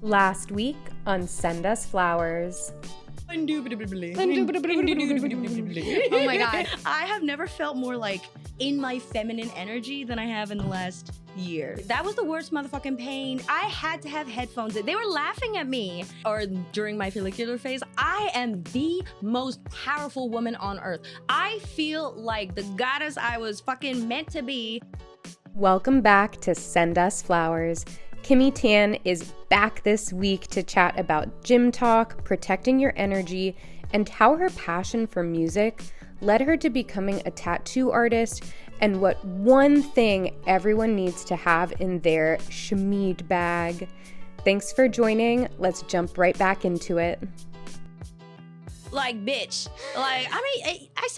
Last week on Send Us Flowers. Oh my god. I have never felt more like in my feminine energy than I have in the last year. That was the worst motherfucking pain. I had to have headphones. They were laughing at me. Or during my follicular phase, I am the most powerful woman on earth. I feel like the goddess I was fucking meant to be. Welcome back to Send Us Flowers. Kimmy Tan is back this week to chat about Gym-Tok, protecting your energy, and how her passion for music led her to becoming a tattoo artist, and what one thing everyone needs to have in their shmeed bag. Thanks for joining. Let's jump right back into it. Like, bitch. Like, I mean, I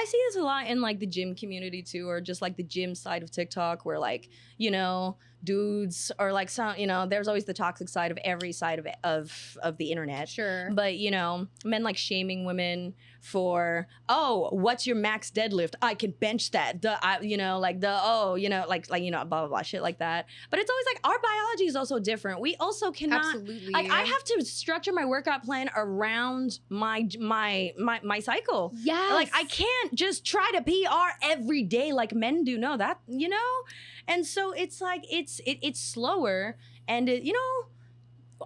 see this a lot in, like, the gym community, too, or just, like, the gym side of TikTok, where, like, you know, dudes or, like, some, you know, there's always the toxic side of every side of the internet. Sure. But, you know, men, like, shaming women for, oh, what's your max deadlift? I can bench that. You know, like, you know, blah, blah, blah, shit like that. But it's always, like, our biology is also different. We also cannot. Absolutely. Like, I have to structure my workout plan around my cycle. Yes. Like, I can't just try to PR every day like men do. No, that, you know? And so it's like, it's slower. And, you know,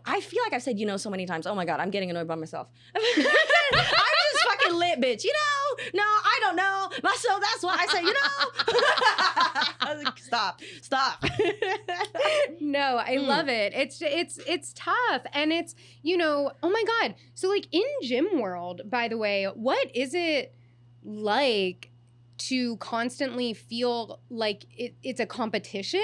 I feel like I've said, you know, so many times. Oh my God, I'm getting annoyed by myself. I'm just fucking lit, bitch. You know? No, I don't know. So that's why I say, you know? I was like, stop. No, I love it. It's tough. And it's, you know, oh my God. So like in gym world, by the way, what is it like to constantly feel like it's a competition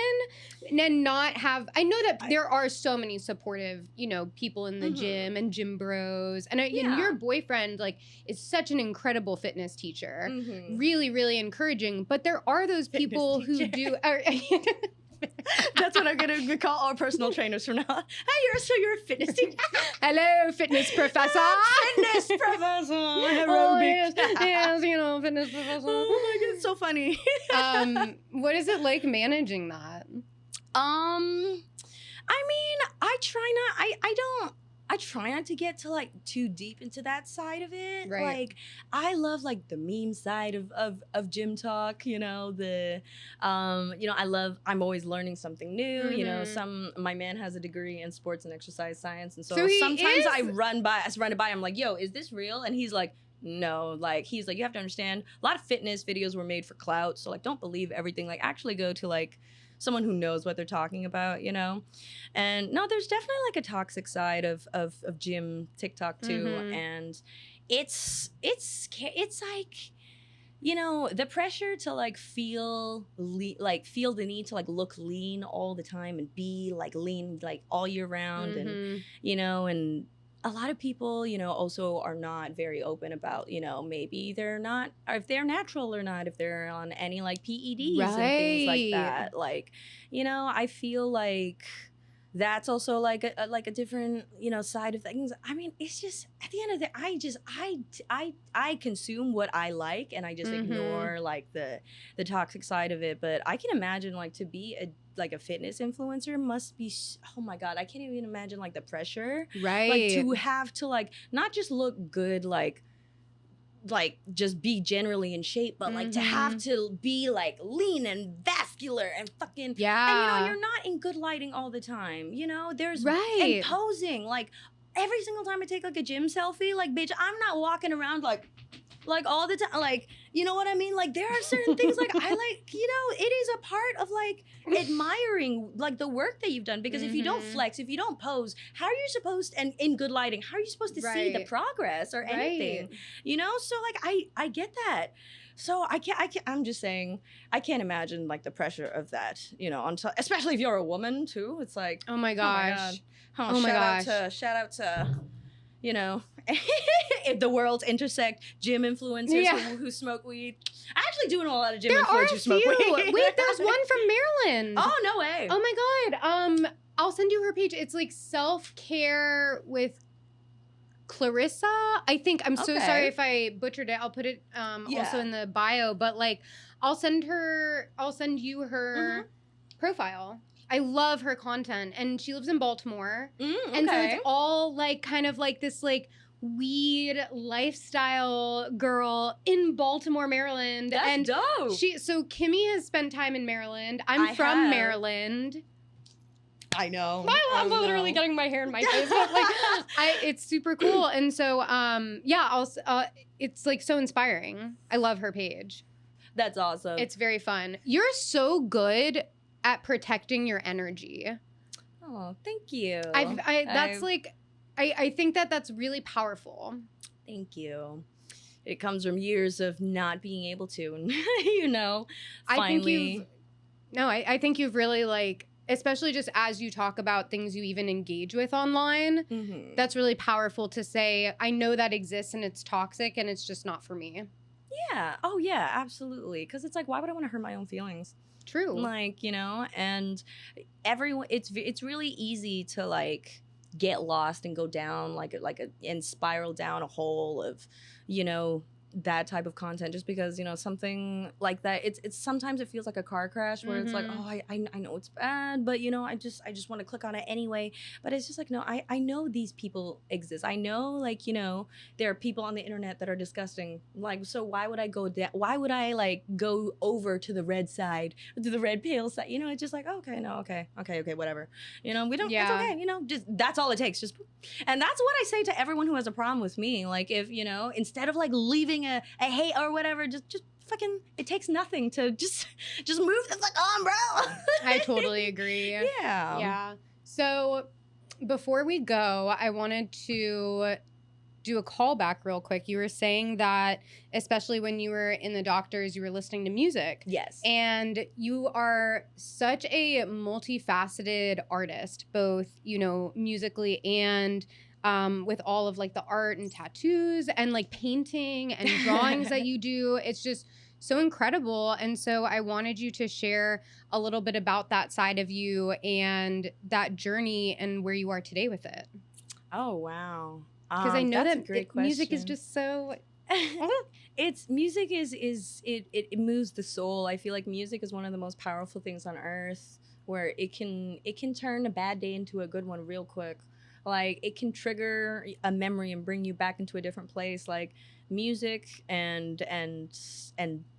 and not have, I know that there are so many supportive, you know, people in the gym and gym bros. And, and your boyfriend, like, is such an incredible fitness teacher. Really, really encouraging. But there are those people who do... That's what I'm gonna call our personal trainers from now on. Hey, you're a fitness teacher. Hello, fitness professor. Fitness professor. Oh, yes, you know, fitness professor. Oh my God, it's so funny. What is it like managing that? I mean, I try not to get to like too deep into that side of it. Right. Like, I love like the meme side of Gym-Tok, you know, you know, I'm always learning something new. You know, my man has a degree in sports and exercise science. And so sometimes I run by, I'm like, yo, is this real? And he's like, no, like, he's like, you have to understand, a lot of fitness videos were made for clout. So like, don't believe everything, like actually go to like someone who knows what they're talking about, you know? And no, there's definitely like a toxic side of gym TikTok too. And it's like, you know, the pressure to like feel the need to like look lean all the time and be like lean like all year round. And, you know, and a lot of people, you know, also are not very open about, you know, maybe they're not, or if they're natural or not, if they're on any like PEDs and things like that. Like, you know, I feel like that's also like a different, you know, side of things. I mean, it's just at the end of the day, I consume what I like, and I just ignore like the toxic side of it. But I can imagine like to be a fitness influencer must be, oh my God, I can't even imagine like the pressure. Right. Like to have to like not just look good, like just be generally in shape, but like to have to be like lean and vascular and fucking, yeah. And you know, you're not in good lighting all the time, you know, there's and posing, like every single time I take like a gym selfie, like bitch, I'm not walking around like all the time, like, you know what I mean? Like there are certain things like I like, you know, it is a part of like admiring like the work that you've done, because if you don't flex, if you don't pose, how are you supposed, and in good lighting, how are you supposed to see the progress or anything? You know, so like I get that. So I'm just saying, I can't imagine like the pressure of that, you know, especially if you're a woman too. It's like, oh my gosh. Shout out to, you know, if the worlds intersect, gym influencers who smoke weed. I actually do know a lot of gym influencers who smoke weed. Wait, there's one from Maryland. Oh, no way. Oh my God. I'll send you her page. It's like self-care with Clarissa. I think, I'm so sorry if I butchered it. I'll put it also in the bio, but like I'll send you her profile. I love her content, and she lives in Baltimore. Okay. And so it's all like kind of like this like weed lifestyle girl in Baltimore, Maryland. That's and dope. So Kimmy has spent time in Maryland. I'm from Maryland. I know. I'm literally getting my hair in my face, but like, it's super cool. And so, yeah, it's like so inspiring. I love her page. That's awesome. It's very fun. You're so good at protecting your energy. Oh, thank you. I think that's really powerful. Thank you. It comes from years of not being able to, you know, finally. I think you've really like, especially just as you talk about things you even engage with online, that's really powerful to say, I know that exists and it's toxic and it's just not for me. Yeah. Oh, yeah, absolutely. Because it's like, why would I want to hurt my own feelings? True. Like, you know, and everyone, it's really easy to like get lost and go down and spiral down a hole of, you know, that type of content, just because, you know, something like that, it's sometimes it feels like a car crash where it's like, oh, I know it's bad, but, you know, I just want to click on it anyway. But it's just like, no, I know these people exist. I know, like, you know, there are people on the internet that are disgusting. Like, so why would I go down? Why would I like go over to the red side, to the red pill side? You know, it's just like, okay, no, okay, whatever. You know, we don't, it's okay. You know, just, that's all it takes. Just, and that's what I say to everyone who has a problem with me. Like, if, you know, instead of like leaving a hate or whatever, just fucking, it takes nothing to just move the fuck on, bro. I totally agree. Yeah. So before we go, I wanted to do a callback real quick. You were saying that especially when you were in the doctors, you were listening to music. Yes. And you are such a multifaceted artist, both, you know, musically and with all of like the art and tattoos and like painting and drawings that you do. It's just so incredible. And so I wanted you to share a little bit about that side of you and that journey and where you are today with it. Oh, wow. Because I know that music is just so... Music it moves the soul. I feel like music is one of the most powerful things on earth, where it can turn a bad day into a good one real quick. Like, it can trigger a memory and bring you back into a different place. Like, music and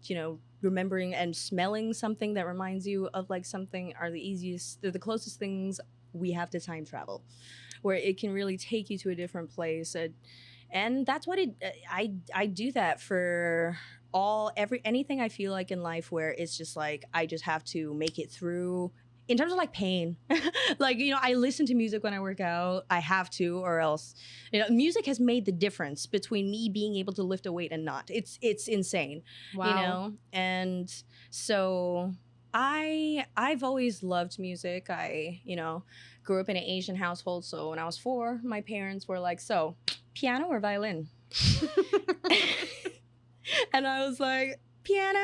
you know, remembering and smelling something that reminds you of like something are the closest things we have to time travel, where it can really take you to a different place. And that's what I do that for anything I feel like in life, where it's just like I just have to make it through. In terms of like pain, like, you know, I listen to music when I work out. I have to, or else, you know, music has made the difference between me being able to lift a weight and not. It's insane. Wow. You know, and so I've always loved music. I, you know, grew up in an Asian household, so when I was 4, my parents were like, so piano or violin? And I was like, piano.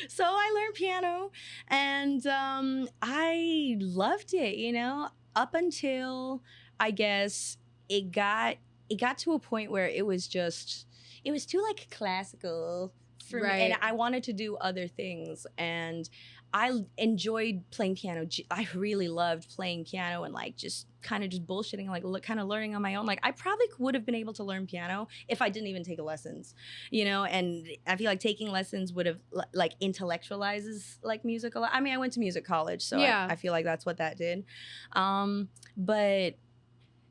So I learned piano, and I loved it, you know, up until I guess it got to a point where it was too like classical for me, and I wanted to do other things. And I enjoyed playing piano. I really loved playing piano and like just kind of just bullshitting, like kind of learning on my own. Like, I probably would have been able to learn piano if I didn't even take lessons, you know. And I feel like taking lessons would have like intellectualizes like music a lot. I mean, I went to music college, so yeah. I feel like that's what that did. But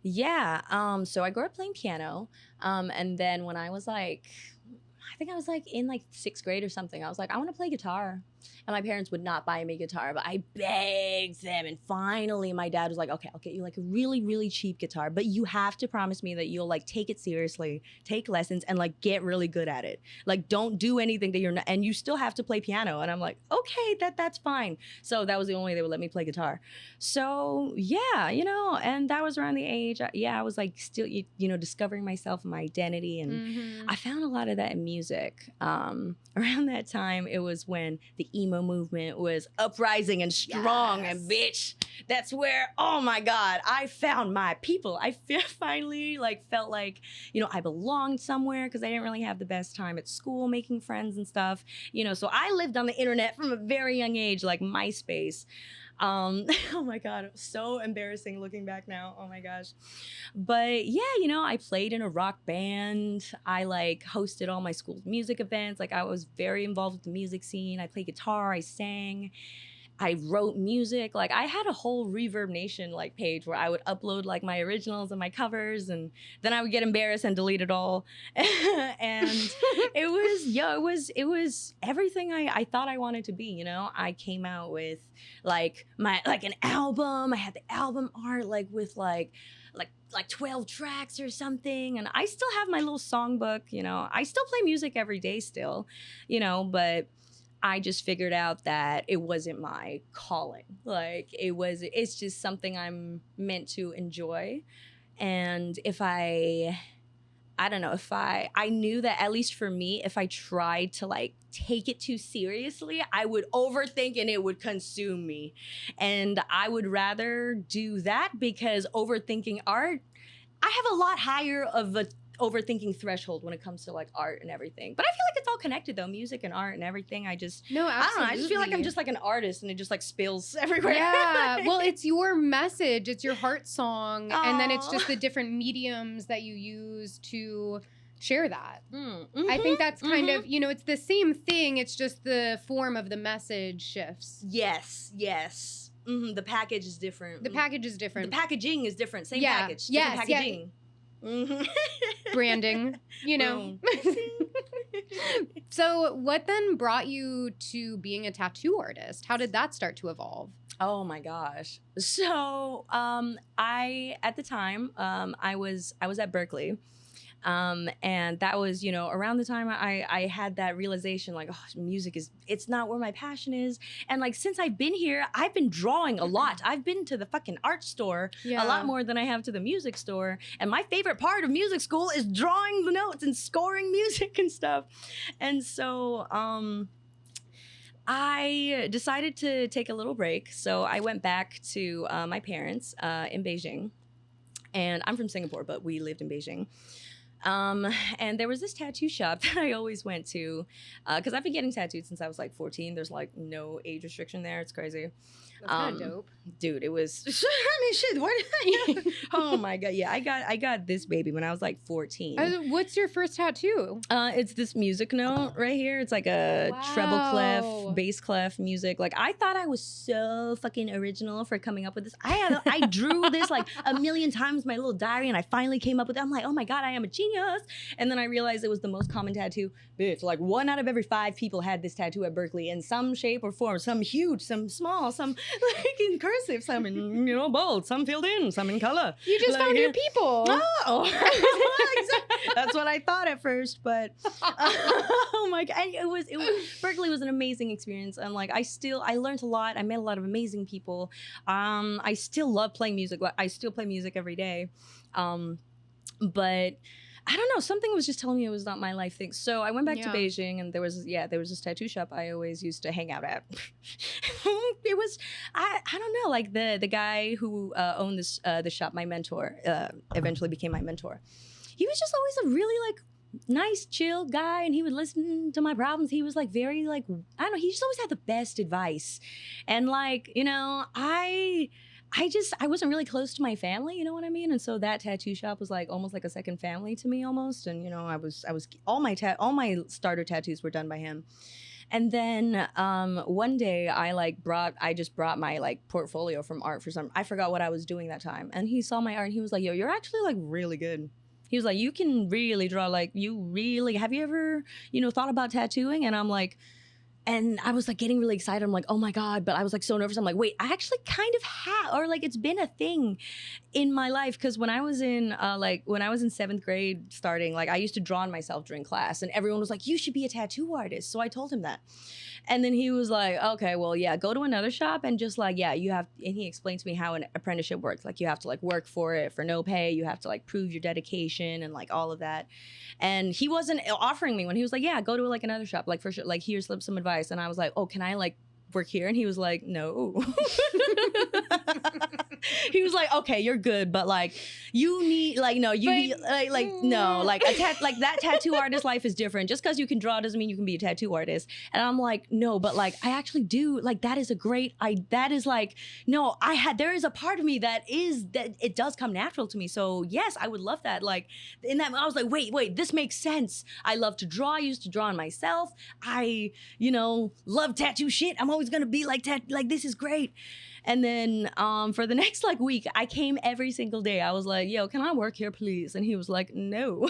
yeah, so I grew up playing piano, and then when I was like, I think I was like in like 6th grade or something, I was like, I want to play guitar. And my parents would not buy me a guitar, but I begged them. And finally my dad was like, okay, I'll get you like a really, really cheap guitar, but you have to promise me that you'll like take it seriously, take lessons, and like get really good at it. Like, don't do anything that you're not, and you still have to play piano. And I'm like, okay, that's fine. So that was the only way they would let me play guitar. So yeah, you know, and that was around the age, I was like still, you know, discovering myself and my identity. And I found a lot of that in music. Around that time, it was when the emo movement was uprising and strong. Yes. And bitch, that's where, oh my God, I found my people. I finally like felt like, you know, I belonged somewhere, because I didn't really have the best time at school making friends and stuff, you know. So I lived on the internet from a very young age, like MySpace. Oh my God, so embarrassing looking back now. Oh my gosh. But yeah, you know, I played in a rock band. I like hosted all my school's music events. Like I was very involved with the music scene. I played guitar, I sang. I wrote music. Like I had a whole Reverb Nation like page where I would upload like my originals and my covers, and then I would get embarrassed and delete it all. And it was everything I thought I wanted to be, you know. I came out with like an album. I had the album art like with like 12 tracks or something, and I still have my little songbook, you know. I still play music every day still, you know, but I just figured out that it wasn't my calling. Like it's just something I'm meant to enjoy. And if I don't know, if I knew that at least for me, if I tried to like take it too seriously, I would overthink and it would consume me. And I would rather do that, because overthinking art, I have a lot higher of a overthinking threshold when it comes to like art and everything. But I feel like it's all connected though, music and art and everything. I just No, absolutely. I don't know, I just feel like I'm just like an artist and it just like spills everywhere. Yeah. Well, it's your message, it's your heart song. Aww. And then it's just the different mediums that you use to share that. Mm-hmm, I think that's kind of, you know, it's the same thing, it's just the form of the message shifts. Yes. Mm-hmm. The package is different. The package is different. The packaging is different. Same package. Different packaging. Yeah. Mm-hmm. Branding, you know. So what then brought you to being a tattoo artist? How did that start to evolve? Oh my gosh. So I at the time I was at Berkeley. And that was, you know, around the time I had that realization, like, oh, music it's not where my passion is. And like, since I've been here, I've been drawing a lot. I've been to the fucking art store a lot more than I have to the music store. And my favorite part of music school is drawing the notes and scoring music and stuff. And so, I decided to take a little break. So I went back to my parents in Beijing. And I'm from Singapore, but we lived in Beijing. And there was this tattoo shop that I always went to, because I've been getting tattooed since I was like 14. There's like no age restriction there. It's crazy. That's kind of dope. Dude, it was, I mean, shit, what? Oh my God. Yeah, I got this baby when I was like 14. What's your first tattoo? It's this music note right here. It's like a treble clef, bass clef music. Like, I thought I was so fucking original for coming up with this. I drew this like a million times in my little diary, and I finally came up with it. I'm like, oh my God, I am a genius. And then I realized it was the most common tattoo. Bitch, like 1 out of every 5 people had this tattoo at Berkeley in some shape or form. Some huge, some small, some like in cursive, some in, you know, bold, some filled in, some in color. You just found your people. Oh, that's what I thought at first, but oh my God, it was Berkeley was an amazing experience. And like, I learned a lot. I met a lot of amazing people. I still love playing music. I still play music every day. But I don't know, something was just telling me it was not my life thing. So I went back to Beijing, and there was this tattoo shop I always used to hang out at. It was, I don't know, like the guy who owned this the shop, my mentor, eventually became my mentor. He was just always a really like nice, chill guy, and he would listen to my problems. He was like very like, I don't know, he just always had the best advice. And like, you know, I wasn't really close to my family, you know what I mean? And so that tattoo shop was like almost like a second family to me almost. And, you know, I was all my starter tattoos were done by him. And then one day I just brought my like portfolio from art for I forgot what I was doing that time. And he saw my art and he was like, yo, you're actually like really good. He was like, you can really draw, like you really, have you ever, you know, thought about tattooing? And I'm like, and I was like getting really excited. I'm like, oh my God. But I was like so nervous. I'm like, wait, I actually kind of have, or like it's been a thing in my life. Cause when I was in 7th grade starting, like I used to draw on myself during class, and everyone was like, you should be a tattoo artist. So I told him that. And then he was like, okay, well, yeah, go to another shop and just like, yeah, you have, and he explained to me how an apprenticeship works. Like you have to like work for it for no pay. You have to like prove your dedication and like all of that. And he wasn't offering me when he was like, yeah, go to like another shop, like for sure, like here's some advice. And I was like, oh, can I like work here? And he was like, no. He was like, okay, you're good, but like you need like no, you need, no, like like that tattoo artist life is different. Just because you can draw doesn't mean you can be a tattoo artist. And I'm like, no, but like I actually do. Like that is a great. That is like no. There is a part of me that it does come natural to me. So yes, I would love that. Like in that, I was like, wait, this makes sense. I love to draw. I used to draw on myself. I love tattoo shit. I'm always gonna be like this is great. And then for the next like week, I came every single day. I was like, yo, can I work here, please? And he was like, no.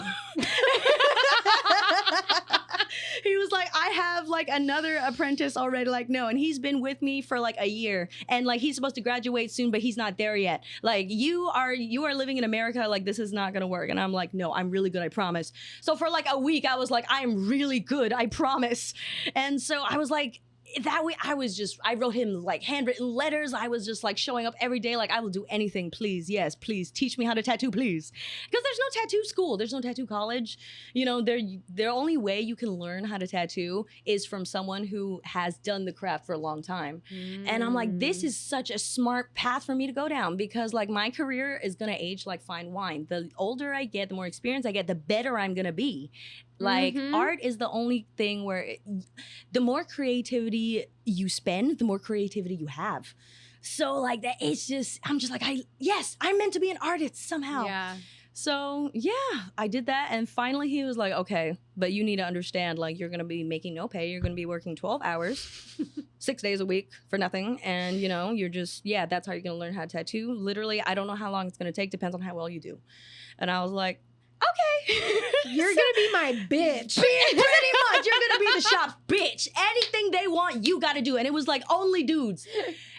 He was like, I have like another apprentice already. Like, no. And he's been with me for like a year. And like, he's supposed to graduate soon, but he's not there yet. Like, you are living in America. Like, this is not going to work. And I'm like, no, I'm really good. I promise. So for like a week, I was like, I'm really good. I promise. And so I was like, that way I wrote him like handwritten letters. I was just like showing up every day. Like, I will do anything. Please. Yes, please teach me how to tattoo, please. Because there's no tattoo school. There's no tattoo college. The only way you can learn how to tattoo is from someone who has done the craft for a long time. And I'm like, this is such a smart path for me to go down because like my career is going to age like fine wine. The older I get, the more experience I get, the better I'm going to be. Like art is the only thing where the more creativity you spend, the more creativity you have. So like that, I'm just like, I'm meant to be an artist somehow. Yeah. So yeah, I did that. And finally he was like, okay, but you need to understand, like you're going to be making no pay. You're going to be working 12 hours, 6 days a week for nothing. And you're just, that's how you're going to learn how to tattoo. Literally, I don't know how long it's going to take. Depends on how well you do. And I was like, okay. You're gonna be my bitch. Pretty much. You're gonna be the shop's bitch. Anything they want, you gotta do. And it was like only dudes.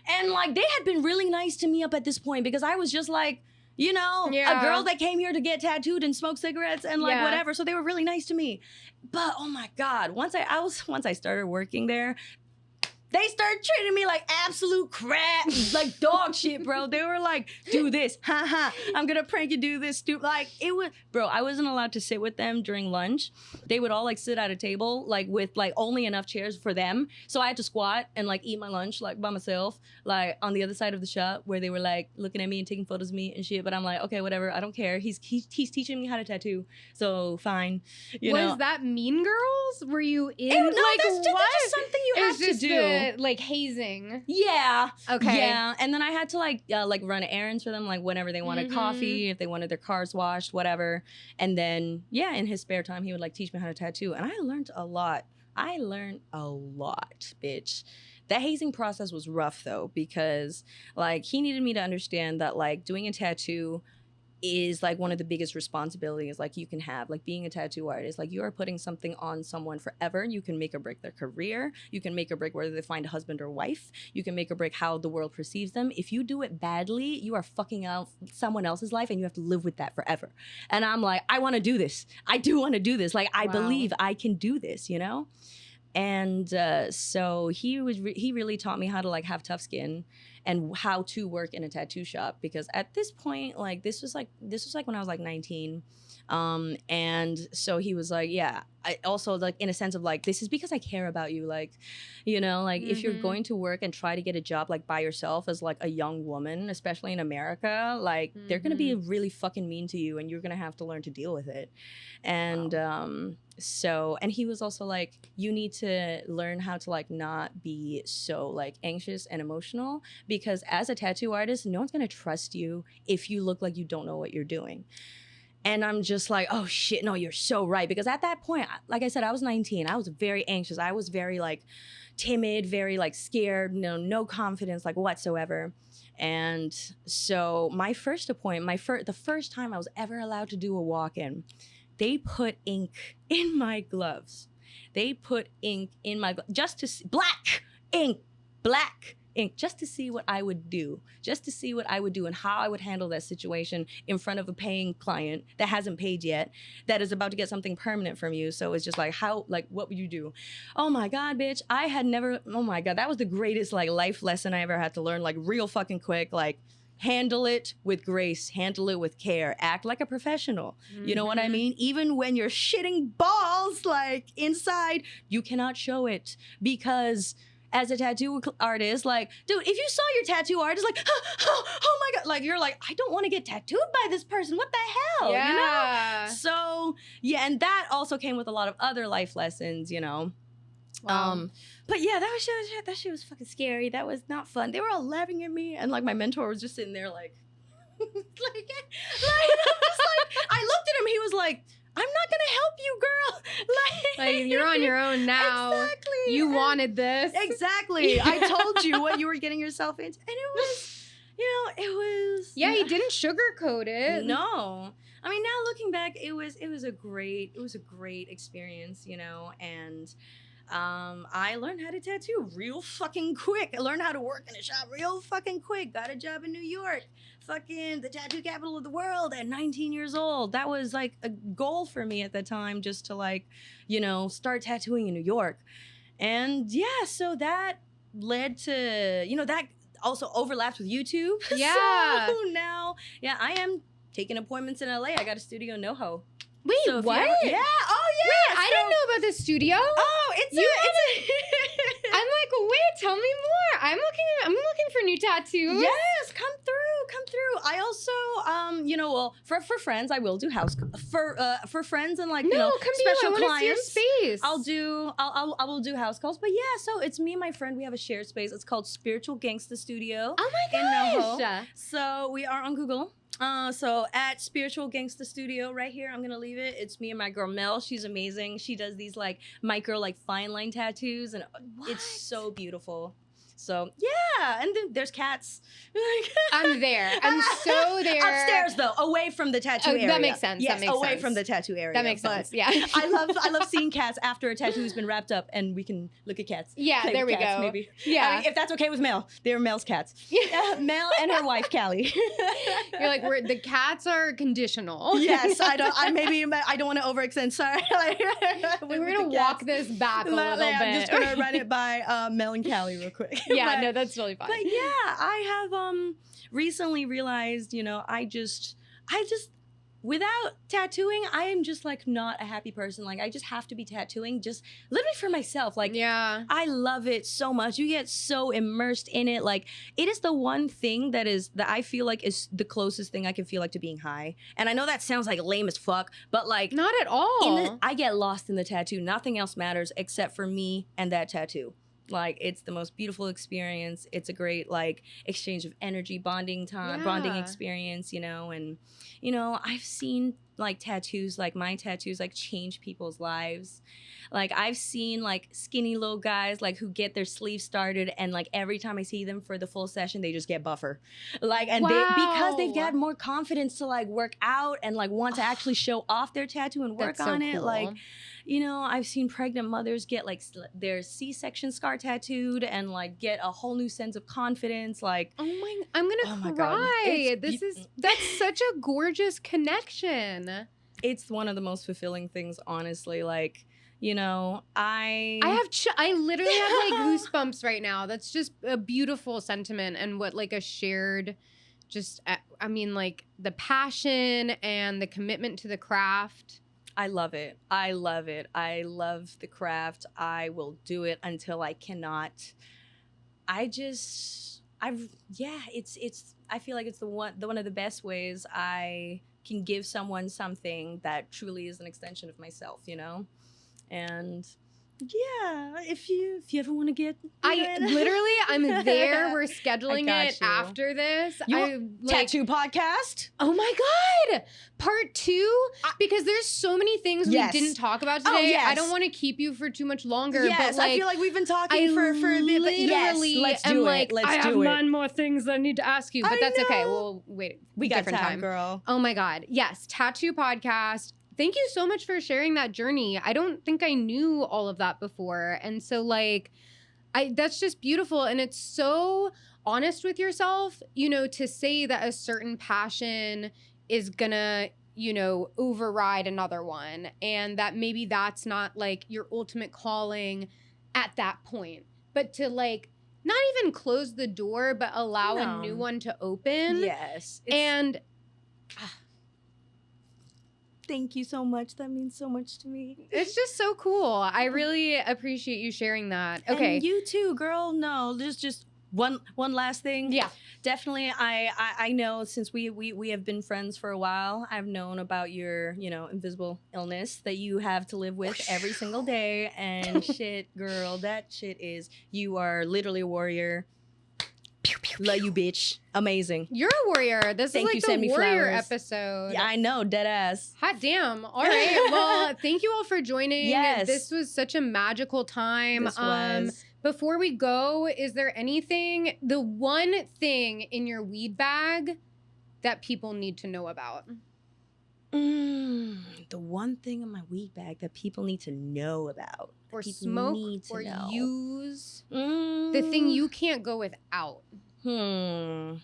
And like they had been really nice to me up at this point because I was just like, a girl that came here to get tattooed and smoke cigarettes and like whatever. So they were really nice to me. But oh my God, once I started working there, they started treating me like absolute crap, like dog shit, bro. They were like, do this, haha, I'm gonna prank you, do this, stupid. Like, it was, bro, I wasn't allowed to sit with them during lunch. They would all like sit at a table, like with like only enough chairs for them. So I had to squat and like eat my lunch like by myself, like on the other side of the shop where they were like looking at me and taking photos of me and shit. But I'm like, okay, whatever, I don't care. He's teaching me how to tattoo, so fine. Was that Mean Girls? Were you in? No, like, that's just something you have to do. Like hazing. Yeah. Okay. Yeah. And then I had to like run errands for them, like whenever they wanted coffee, if they wanted their cars washed, whatever. And then in his spare time, he would like teach me how to tattoo. And I learned a lot. Bitch. That hazing process was rough though, because like he needed me to understand that like doing a tattoo is like one of the biggest responsibilities like you can have. Like being a tattoo artist, like you are putting something on someone forever. You can make or break their career. You can make or break whether they find a husband or wife. You can make or break how the world perceives them. If you do it badly, you are fucking out someone else's life and you have to live with that forever. And I'm like, I want to do this. I do want to do this. Like I believe I can do this, And so he really taught me how to like have tough skin and how to work in a tattoo shop, because at this point, like this was like when I was like 19. And so he was like, I also like in a sense of like, this is because I care about you. Like, like if you're going to work and try to get a job like by yourself as like a young woman, especially in America, like they're going to be really fucking mean to you and you're going to have to learn to deal with it. And, and he was also like, you need to learn how to like not be so like anxious and emotional, because as a tattoo artist, no one's going to trust you if you look like you don't know what you're doing. And I'm just like, oh shit, no, you're so right. Because at that point, like I said, I was 19. I was very anxious. I was very like timid, very like scared, no confidence like whatsoever. And so my first appointment, the first time I was ever allowed to do a walk-in, they put ink in my gloves. They put ink in my gloves just to see, black ink, just to see what I would do, and how I would handle that situation in front of a paying client that hasn't paid yet, that is about to get something permanent from you. So it's just like, what would you do? Oh my God, bitch. Oh my God, that was the greatest like life lesson I ever had to learn, like real fucking quick, like handle it with grace, handle it with care, act like a professional. You know what I mean? Even when you're shitting balls like inside, you cannot show it because as a tattoo artist, like, dude, if you saw your tattoo artist, like, oh my God, like, you're like, I don't want to get tattooed by this person. What the hell? Yeah. You know? So, yeah, and that also came with a lot of other life lessons, you know? Wow. But yeah, that shit was fucking scary. That was not fun. They were all laughing at me, and like my mentor was just sitting there like, like I looked at him. He was like, "I'm not gonna help you, girl. Like you're on your own now. Exactly. You wanted this. Exactly. I told you what you were getting yourself into, and it was, you know, it was. Yeah, he didn't sugarcoat it. No. I mean, now looking back, it was a great experience, you know, and. I learned how to tattoo real fucking quick. I learned how to work in a shop real fucking quick. Got a job in New York, fucking the tattoo capital of the world at 19 years old. That was like a goal for me at the time, just to like, you know, start tattooing in New York. And yeah, so that led to, you know, that also overlapped with YouTube. Yeah. So now, yeah, I am taking appointments in LA. I got a studio in NoHo. Wait, So if you what? ever- yeah. Oh yeah. Wait, I didn't know about the studio. Oh, it's I'm like, wait, tell me more. I'm looking for new tattoos. Yes, come through. I also, you know, well, for friends, I will do house for friends and like No, you know come to you. I special want to see clients. your space. I will do house calls. But yeah, so it's me and my friend. We have a shared space. It's called Spiritual Gangsta Studio. Oh my in NoHo. gosh. So we are on Google. So at Spiritual Gangsta Studio right here, I'm gonna leave it. It's me and my girl Mel. She's amazing. She does these like micro like fine line tattoos, and it's so beautiful. So yeah, and then there's cats. I'm there. I'm so there. Upstairs though, away from the tattoo area. That makes sense. Yes, that makes away sense. from the tattoo area. That makes But sense. Yeah. I love seeing cats after a tattoo's been wrapped up, and we can look at cats. Yeah, Play there with we cats, go. Maybe. Yeah. I mean, if that's okay with Mel, they're Mel's cats. Yeah. Mel and her wife Callie. You're like, the cats are conditional. Yes, I don't want to overextend. Sorry. We're gonna walk this back a little bit. I'm just gonna run it by Mel and Callie real quick. Yeah, no, that's really fine. But yeah, I have recently realized, you know, I just without tattooing, I am just like not a happy person. Like I just have to be tattooing just literally for myself. Like yeah. I love it so much. You get so immersed in it. Like it is the one thing that I feel like is the closest thing I can feel like to being high. And I know that sounds like lame as fuck, but like Not at all. I get lost in the tattoo. Nothing else matters except for me and that tattoo. Like it's the most beautiful experience. It's a great like exchange of energy, bonding experience, you know. And you know, I've seen like tattoos, like my tattoos, like change people's lives. Like I've seen like skinny little guys like who get their sleeves started, and like every time I see them for the full session, they just get buffer. Like and because they've got more confidence to like work out and like want to actually show off their tattoo and work on it. Cool. Like, you know, I've seen pregnant mothers get like their C-section scar tattooed and like get a whole new sense of confidence. Like, oh my, I'm gonna cry. That's such a gorgeous connection. It's one of the most fulfilling things, honestly. Like, you know, I literally have like goosebumps right now. That's just a beautiful sentiment, and what like a shared, just I mean like the passion and the commitment to the craft. I love it. I love the craft. I will do it until I cannot. I feel like it's the one of the best ways I can give someone something that truly is an extension of myself, you know? And yeah, if you ever want to get I'm there. We're scheduling it after this. Tattoo podcast. Oh my God. Part 2, because there's so many things we didn't talk about today. Oh, yes. I don't want to keep you for too much longer. Yes, but like, I feel like we've been talking for a bit. But yes, let's do it. I have 9 more things I need to ask you, but that's okay. We'll wait. We got different time, girl. Oh my God. Yes, Tattoo Podcast. Thank you so much for sharing that journey. I don't think I knew all of that before. And so like, that's just beautiful. And it's so honest with yourself, you know, to say that a certain passion is gonna, you know, override another one. And that maybe that's not like your ultimate calling at that point. But to like, not even close the door, but allow a new one to open. Yes. Thank you so much. That means so much to me. It's just so cool. I really appreciate you sharing that. Okay. And you too, girl. No, there's just one last thing. Yeah. Definitely. I know since we have been friends for a while, I've known about your, invisible illness that you have to live with every single day. And shit, girl, that shit is, you are literally a warrior. Love you, bitch. Amazing. You're a warrior. This Thank is you, like send the me warrior flowers. episode. Yeah, I know, dead ass. Hot damn. All right. Well, thank you all for joining. Yes. This was such a magical time. This was. Before we go, is there anything, the one thing in your weed bag that people need to know about? The one thing in my weed bag that people need to know about. Or people smoke need to or know. use. The thing you can't go without. You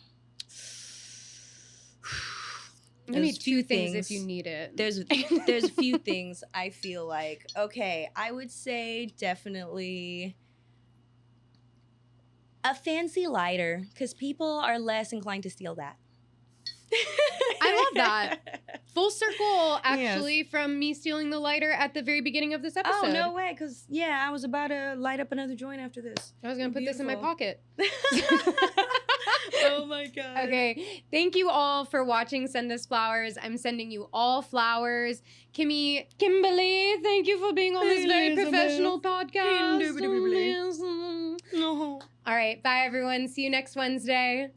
need two things if you need it. There's a few things I feel like. Okay, I would say definitely a fancy lighter, because people are less inclined to steal that. I love that. Full circle, actually, from me stealing the lighter at the very beginning of this episode. Oh, no way, because, I was about to light up another joint after this. I was going to put this in my pocket. Oh, my God. Okay, thank you all for watching Send Us Flowers. I'm sending you all flowers. Kimberly, thank you for being on this very professional podcast. No. All right, bye, everyone. See you next Wednesday.